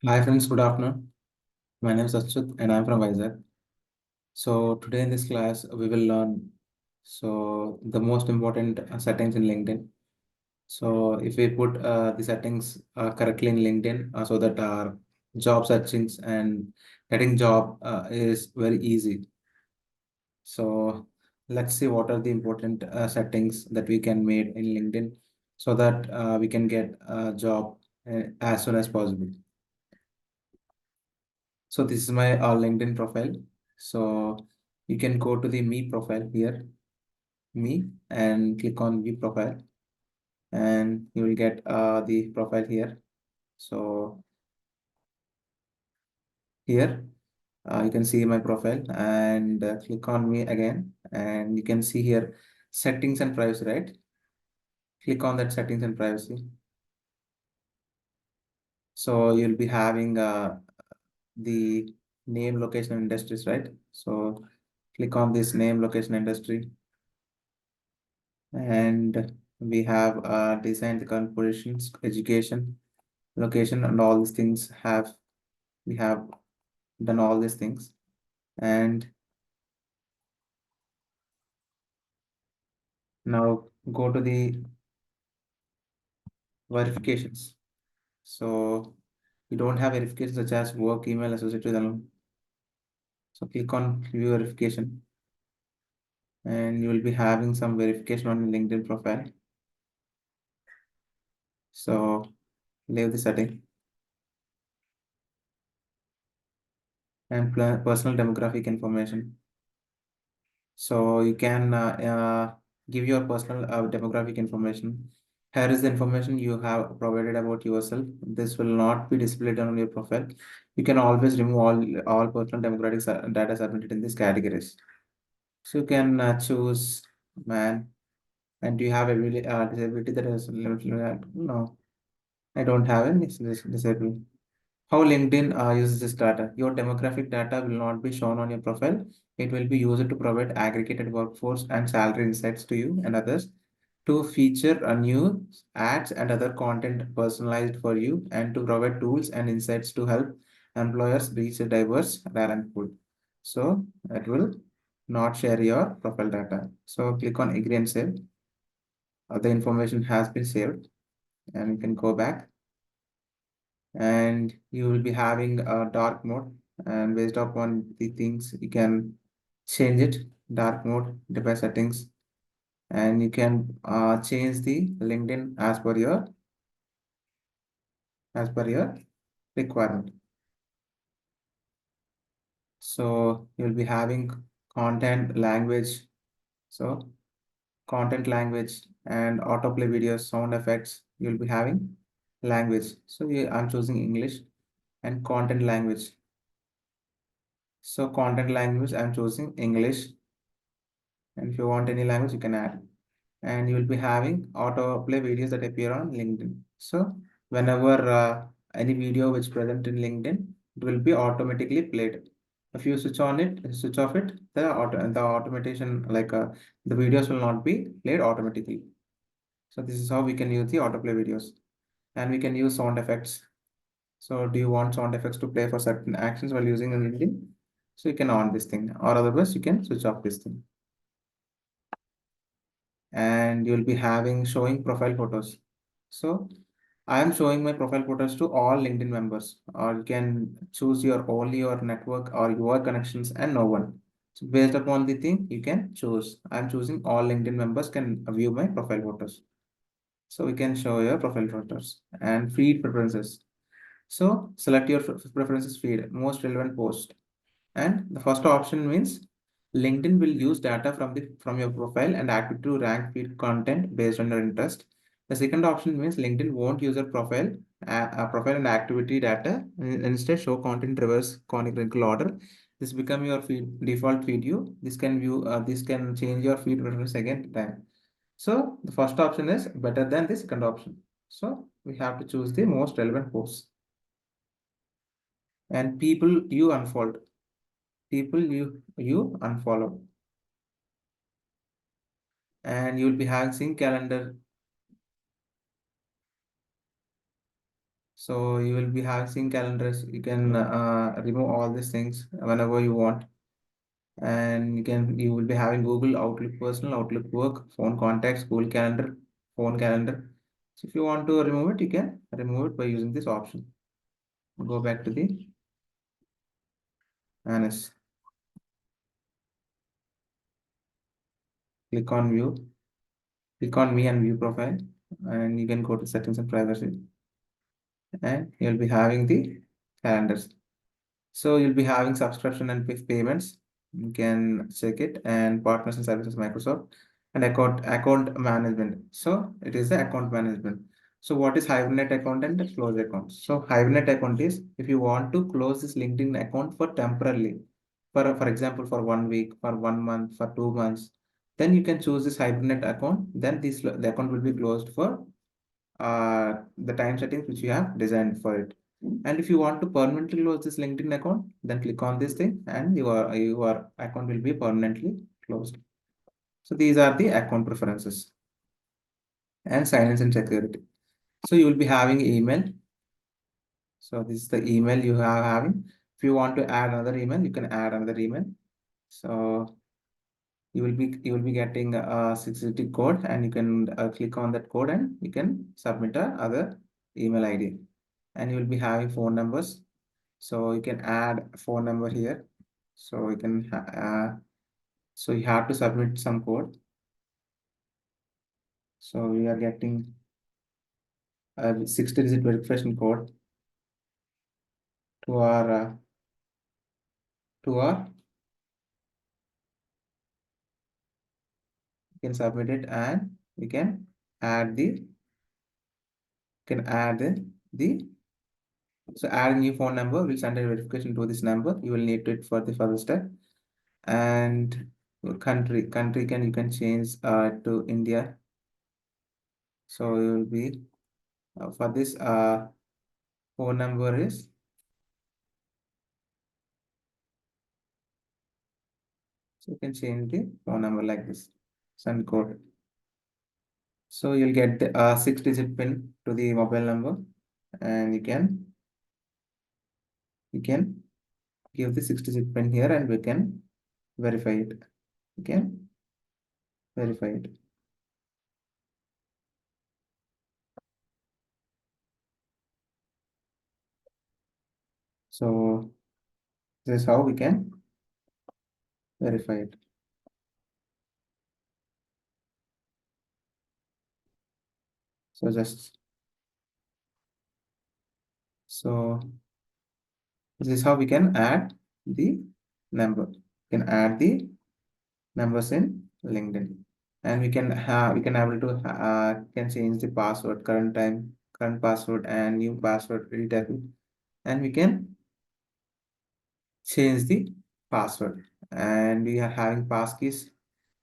Hi friends, good afternoon. My name is Achyut and I'm from Vizag. So today in this class we will learn the most important settings in LinkedIn. So if we put the settings correctly in LinkedIn so that our job searchings and getting job is very easy. So let's see what are the important settings that we can make in LinkedIn so that we can get a job as soon as possible. So this is my LinkedIn profile. So you can go to the me profile here, me, and click on view profile, and you will get the profile here. So here you can see my profile and click on me again, and you can see here settings and privacy, right? Click on that settings and privacy. So you'll be having the name, location, and industries, right? So click on this name, location, industry, and we have designed the current positions, education, location, and all these things have we have done all these things. And now go to the verifications. So you don't have verifications such as work email associated with them. So click on view verification, and you will be having some verification on your LinkedIn profile. So leave the setting and personal demographic information. So you can give your personal demographic information. Here is the information you have provided about yourself. This will not be displayed on your profile. You can always remove all personal demographic data submitted in these categories. So you can choose man. And do you have a really disability that is limited? No, I don't have any disability. How LinkedIn uses this data. Your demographic data will not be shown on your profile. It will be used to provide aggregated workforce and salary insights to you and others, to feature a new ads and other content personalized for you, and to provide tools and insights to help employers reach a diverse talent pool. So it will not share your profile data. So click on agree and save. The information has been saved, and you can go back, and you will be having a dark mode, and based upon the things you can change it. Dark mode, device settings, and you can change the LinkedIn as per your requirement. So you'll be having content language. So content language and autoplay videos, sound effects, you'll be having language. So I'm choosing English, and content language. So content language, I'm choosing English. And if you want any language, you can add. And you will be having autoplay videos that appear on LinkedIn. So whenever any video which present in LinkedIn, it will be automatically played. If you switch on it, switch off it, the automation, like the videos will not be played automatically. So this is how we can use the autoplay videos. And we can use sound effects. So do you want sound effects to play for certain actions while using LinkedIn? So you can on this thing, or otherwise you can switch off this thing. And you'll be having showing profile photos. So I am showing my profile photos to all LinkedIn members, or you can choose your only your network or your connections and no one. So based upon the thing, you can choose. I'm choosing all LinkedIn members can view my profile photos. So we can show your profile photos and feed preferences. So select your preferences feed, most relevant post. And the first option means LinkedIn will use data from your profile and activity to rank feed content based on your interest. The second option means LinkedIn won't use your profile and activity data, and instead show content reverse chronological order. This become your feed default feed view. This can change your feed preference again time. So the first option is better than the second option. So we have to choose the most relevant posts. And people you unfollowed. People you unfollow. And you'll be having sync calendar. So you will be having calendars. You can remove all these things whenever you want. And you will be having Google Outlook Personal, Outlook Work, phone contacts, Google Calendar, phone calendar. So if you want to remove it, you can remove it by using this option. Go back to the Anis. Click on view, click on me and view profile, and you can go to settings and privacy, and you'll be having the calendars. So you'll be having subscription and payments. You can check it, and partners and services Microsoft, and account management. So it is the account management. So what is Hibernate account and the close account? So Hibernate account is if you want to close this LinkedIn account for temporarily, for example, for 1 week, for 1 month, for 2 months, then you can choose this Hibernate account. Then the account will be closed for the time settings which you have designed for it. And if you want to permanently close this LinkedIn account, then click on this thing and your account will be permanently closed. So these are the account preferences and silence and security. So you will be having email. So this is the email you are having. If you want to add another email, you can add another email. So you will be getting a 6-digit code, and you can click on that code and you can submit a other email ID. And you will be having phone numbers. So you can add a phone number here. So so you have to submit some code. So we are getting a 60-digit verification code to our you can submit it, and we can add the the so add a new phone number. We'll send a verification to this number. You will need it for the further step. And country you can change to India. So you will be for this phone number is, so you can change the phone number like this, send code. So you'll get the 6-digit pin to the mobile number, and you can give the 6-digit pin here, and we can verify it. You can verify it. So this is how we can verify it. So just so this is how we can add the number. We can add the numbers in LinkedIn, and we can able to can change the password, current password and new password retype, and we can change the password. And we are having passkeys.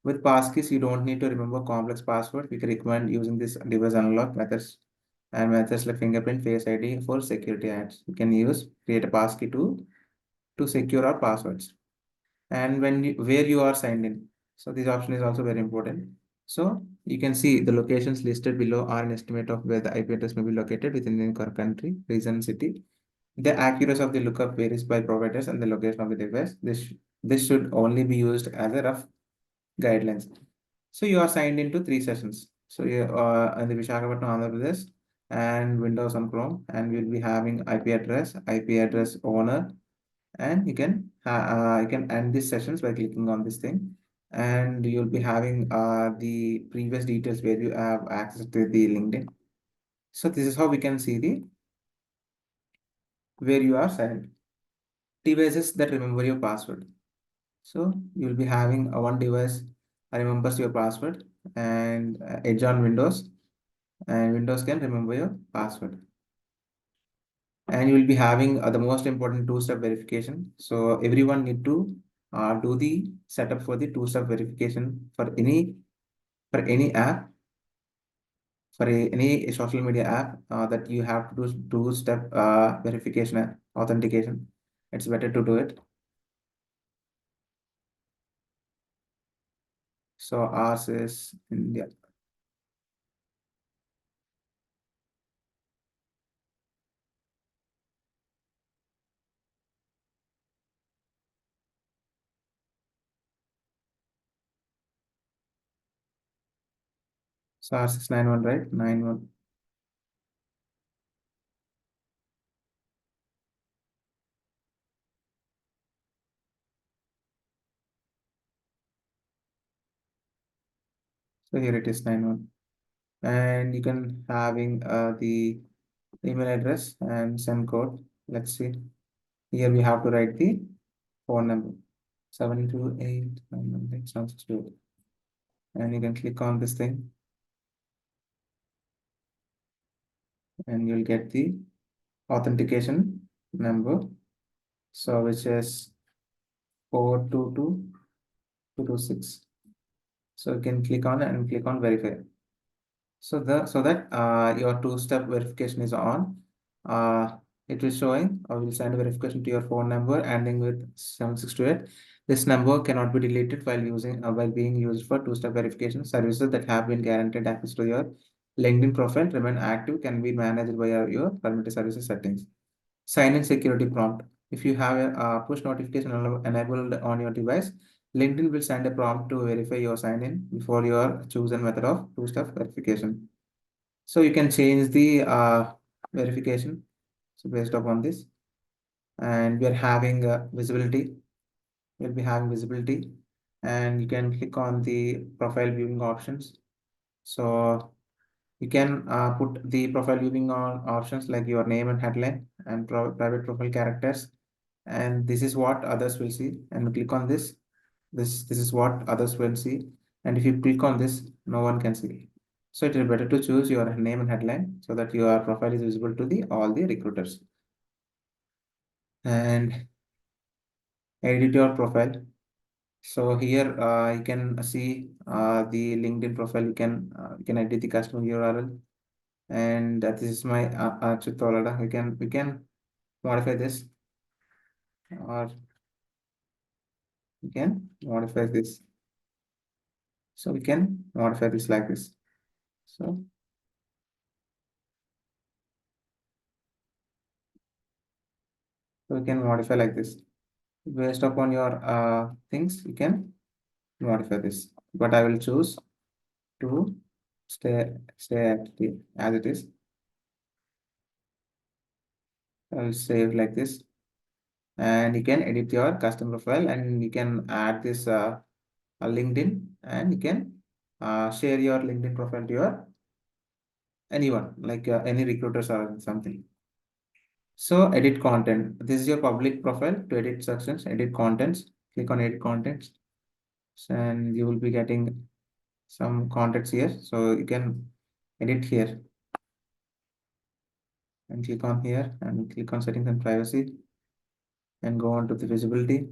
With passkeys, you don't need to remember complex password. We can recommend using this device unlock methods and methods like fingerprint, face ID for security apps. We can create a passkey to secure our passwords. And where you are signed in. So this option is also very important. So you can see the locations listed below are an estimate of where the IP address may be located within the country, region, city. The accuracy of the lookup varies by providers and the location of the device. This should only be used as a rough guidelines. So you are signed into 3 sessions. So you in the Visakhapatnam, Andhra Pradesh, and Windows on Chrome, and we'll be having IP address owner, and you can end these sessions by clicking on this thing, and you'll be having the previous details where you have access to the LinkedIn. So this is how we can see the where you are signed. Devices that remember your password. So you'll be having one device remembers your password, and Edge on Windows, and Windows can remember your password. And you will be having the most important two-step verification. So everyone need to do the setup for the two-step verification for any app, any social media app that you have to do two-step verification authentication. It's better to do it. So ours is India. Yeah. So R691, right? 91. So here it is 91. And you can having the email address and send code. Let's see. Here we have to write the phone number 728 and you can click on this thing and you'll get the authentication number. So which is 422226. So you can click on and click on verify. So that your two-step verification is on. It is showing I will send verification to your phone number ending with 7628. This number cannot be deleted while being used for two-step verification. Services that have been guaranteed access to your LinkedIn profile remain active can be managed by your permitted services settings. Sign in security prompt. If you have a push notification enabled on your device, LinkedIn will send a prompt to verify your sign in before your chosen method of two-step verification. So you can change the verification. So based upon this, and we are having visibility. We'll be having visibility, and you can click on the profile viewing options. So you can put the profile viewing on options like your name and headline and private profile characters. And this is what others will see. And click on this. This is what others will see. And if you click on this, no one can see. So it is better to choose your name and headline so that your profile is visible to the all the recruiters. And edit your profile. So here you can see the LinkedIn profile. You can edit the customer URL, and this is my Achyut Tolada. We can modify this, or we can modify this. So we can modify this like this. So we can modify like this. Based upon your things, you can modify this. But I will choose to stay active as it is. I will save like this. And you can edit your custom profile and you can add this LinkedIn, and you can share your LinkedIn profile to your anyone like any recruiters or something. So edit content. This is your public profile. To edit sections, edit contents. Click on edit contents, and you will be getting some contents here. So you can edit here and click on here and click on settings and privacy and go on to the visibility.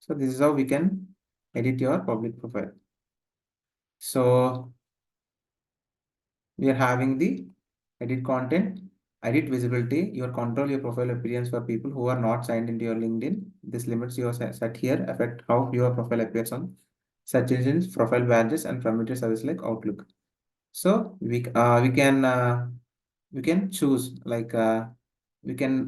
So this is how we can edit your public profile. So we are having the edit content, edit visibility, your control your profile appearance for people who are not signed into your LinkedIn. This limits your set here, affect how your profile appears on search engines, profile badges, and permitted service like Outlook. So we can choose like we can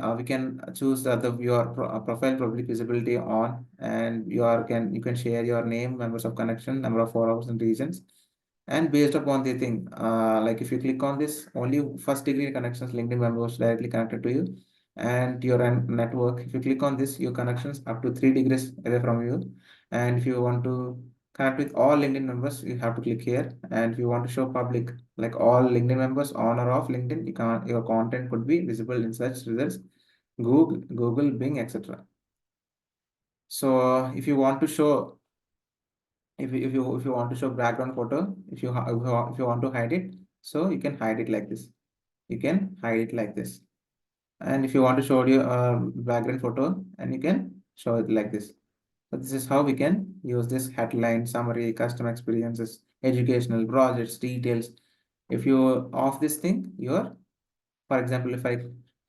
choose the your profile public visibility on, and you can share your name, members of connection, number of followers and regions. And based upon the thing, like if you click on this, only first degree connections, LinkedIn members directly connected to you and your network. If you click on this, your connections up to 3 degrees away from you. And if you want to connect with all LinkedIn members, you have to click here. And if you want to show public, like all LinkedIn members on or off LinkedIn, your content could be visible in search results, Google, Bing, etc. So if you want to show if you want to show background photo, if you want to hide it, so you can hide it like this. You can hide it like this. And if you want to show your background photo, and you can show it like this. So this is how we can use this headline, summary, customer experiences, educational projects, details. If you off this thing, for example, if I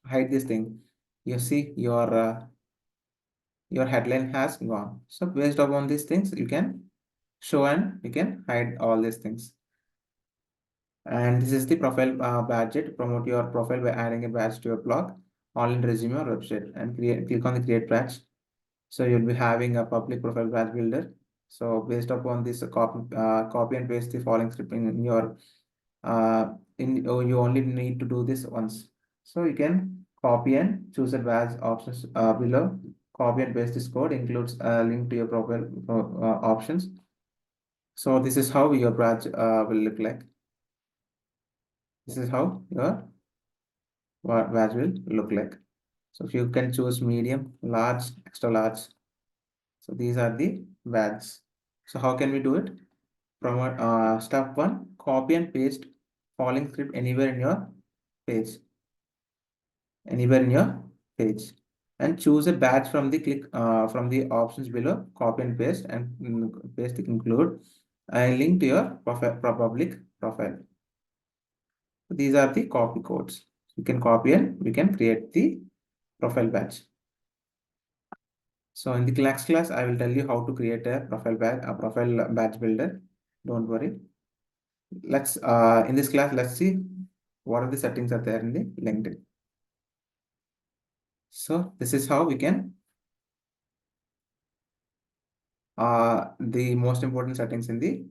hide this thing, you see your headline has gone. So based upon these things, you can show and you can hide all these things. And this is the profile badge. Promote your profile by adding a badge to your blog, online resume or website, and click on the create badge. So you'll be having a public profile badge builder. So based upon this, copy and paste the following script in your you only need to do this once. So you can copy and choose a badge options below. Copy and paste this code includes a link to your profile options. So this is how your badge will look like. This is how your badge will look like. So if you can choose medium, large, extra large. So these are the badges. So how can we do it? From step one, copy and paste following script anywhere in your page, and choose a batch from the from the options below. Copy and paste and paste include a link to your public profile. So these are the copy codes. You can copy and we can create the profile batch. So in the next class, I will tell you how to create a profile batch builder. Don't worry. Let's in this class, let's see what are the settings are there in the LinkedIn. So this is how we can the most important settings in the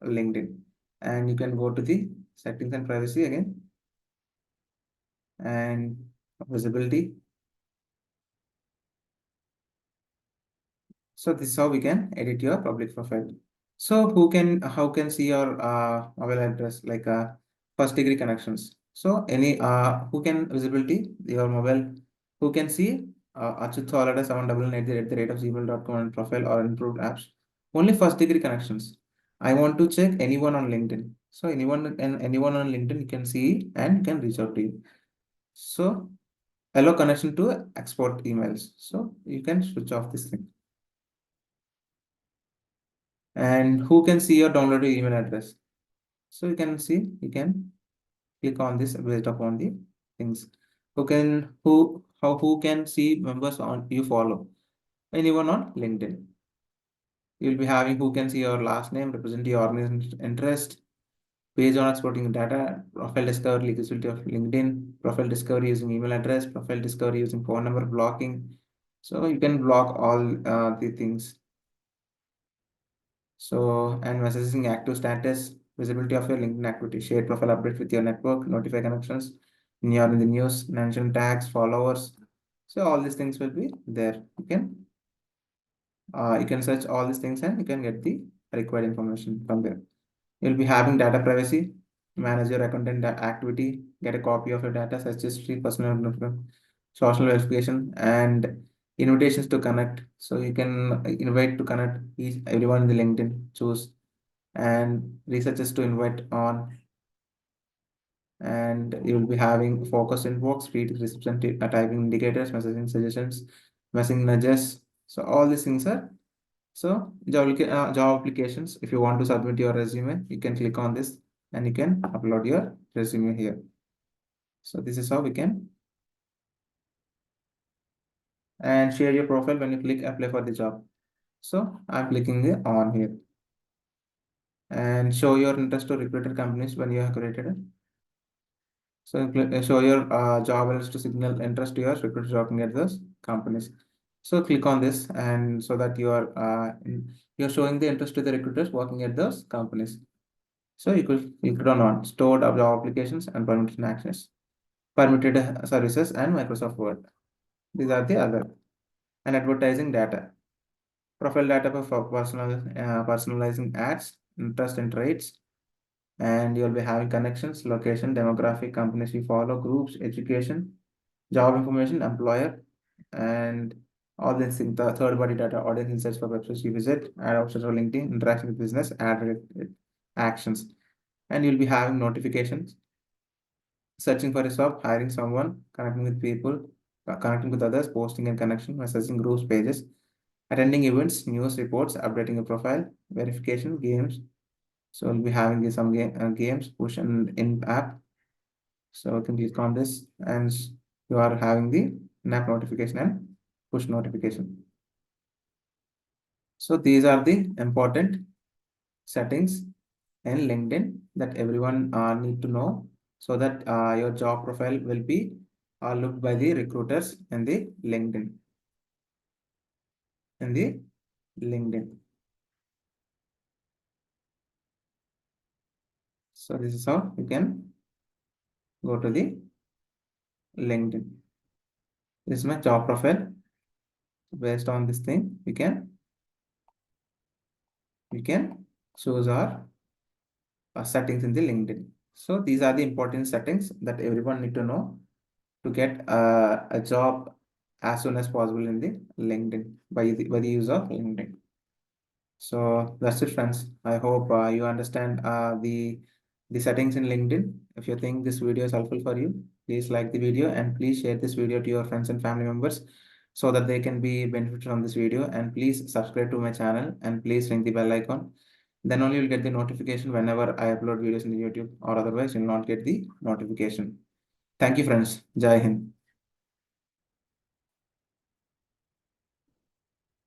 LinkedIn. And you can go to the settings and privacy again and visibility. So this is how we can edit your public profile. So how can see your mobile address like first degree connections. So any who can visibility your mobile, who can see Achut Solada 799 at the gmail.com and profile or improved apps. Only first degree connections. I want to check anyone on LinkedIn. So anyone on LinkedIn you can see and you can reach out to you. So allow connection to export emails. So you can switch off this thing. And who can see your downloaded email address? So you can see, you can click on this based upon the things. Who can see members on you follow? Anyone on LinkedIn. You'll be having who can see your last name, represent your organization interest, page on exporting data, profile discovery, usability of LinkedIn, profile discovery using email address, profile discovery using phone number blocking. So you can block all the things. So, and messaging active status, visibility of your LinkedIn activity, share profile update with your network, notify connections, in the news, mention tags, followers. So all these things will be there. You can search all these things and you can get the required information from there. You'll be having data privacy, manage your account and activity, get a copy of your data, such as free personal information, social verification, and invitations to connect. So you can invite to connect everyone in the LinkedIn, choose and researchers to invite on, and you will be having focus inbox, speed reception, typing indicators, messaging suggestions, messaging nudges. So all these things are job applications. If you want to submit your resume, you can click on this and you can upload your resume here. So this is how we can and share your profile when you click apply for the job. So I'm clicking the on here and show your interest to recruiter companies when you have created it. So show your job alerts to signal interest to your recruiter working at those companies. So click on this and so that you're showing the interest to the recruiters working at those companies. So you could on stored job applications and permitted actions, permitted services and Microsoft Word. These are the other and advertising data, profile data for personalizing ads, interest and traits, and you'll be having connections, location, demographic, companies you follow, groups, education, job information, employer, and all these things. The third party data, audience insights for websites you visit, ad options for LinkedIn, interaction with business, ad related actions, and you'll be having notifications, searching for a job, hiring someone, connecting with people, connecting with others, posting and connection, messaging groups, pages, attending events, news reports, updating a profile, verification, games. So we'll be having some games, push and in app. So you can click on this and you are having the in-app notification and push notification. So these are the important settings in LinkedIn that everyone need to know so that your job profile will be looked by the recruiters in the LinkedIn. In the LinkedIn. So this is how you can go to the LinkedIn. This is my job profile. Based on this thing, we can choose our settings in the LinkedIn. So these are the important settings that everyone need to know to get a job as soon as possible in the LinkedIn by the use of LinkedIn. So that's it, friends. I hope you understand the settings in LinkedIn. If you think this video is helpful for you, please like the video and please share this video to your friends and family members so that they can be benefited from this video. And please subscribe to my channel and please ring the bell icon. Then only you'll get the notification whenever I upload videos in the YouTube, or otherwise you'll not get the notification. Thank you, friends. Jai Hind.